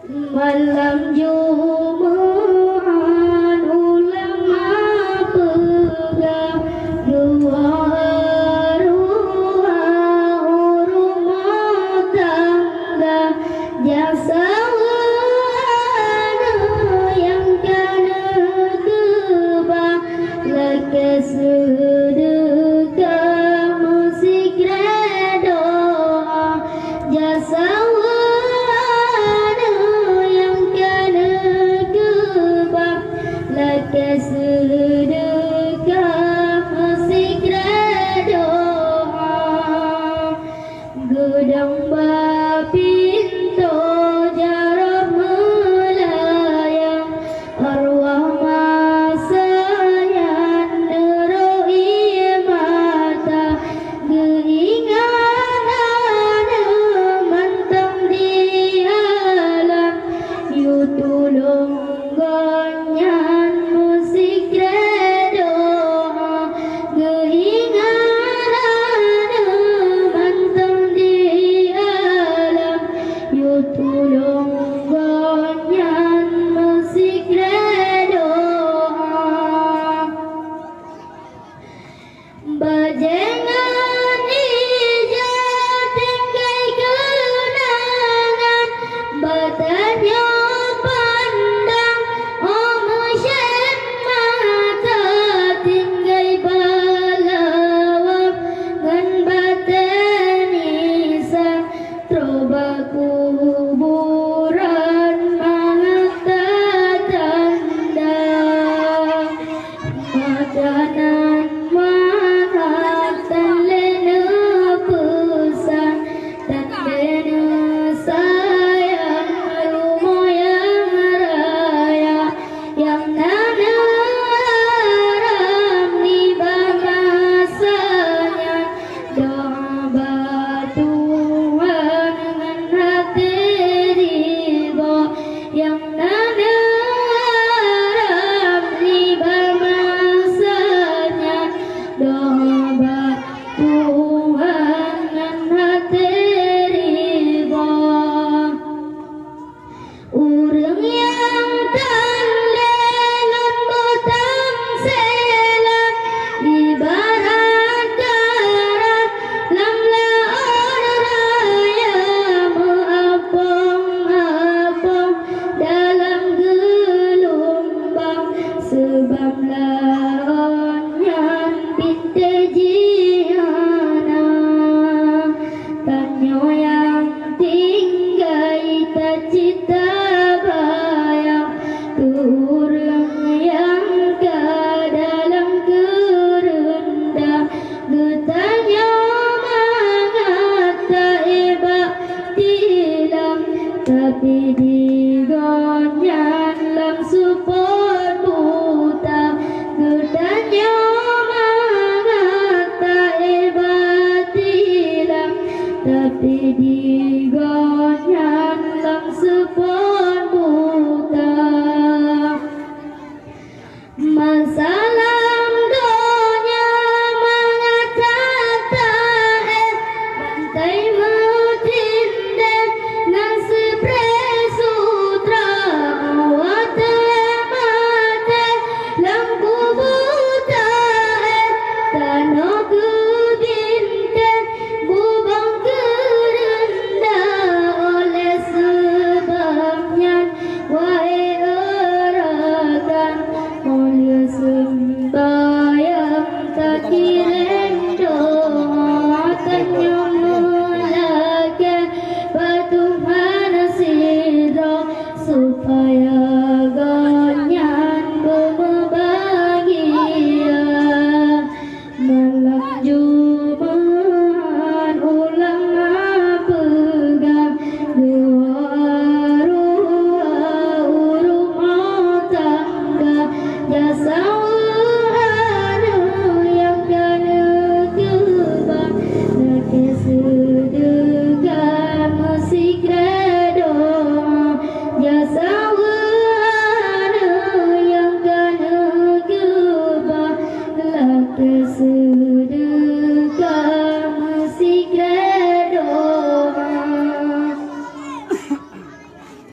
Malam Jumat ulama pegang dua rumah tangga jasa yang kena kebah leke sedekah musik redoa jasa sedekah musik redoa gedang bapinto jarah melayang arwah masayan neroi mata keinganan mantang di alam yu tulung gonyan musik redoa keinganan mantang di alam yu tulung gonyan musik redoa bajengan hijau tingkai kenangan batanya pandang omusyen mata tinggai balawak ngan batenisan troba kuburan mangata tanda madanan mangatan lena pesan dan lena sayang lumoyang raya yang nanaram di masanya doa batuan dengan hati riba yang nanaram di masanya doa batuan dengan hati riba urang yang tanlelan botang selan ibarat darat lamlaon raya meapong-apong dalam gelombang sebab laonnya binte jiana tanyo yang tinggai cita bayang turang yang ke dalam kerendam getanya mangata ebak tilam tapi digonyan lam support buta getanya mangata ebak tilam tapi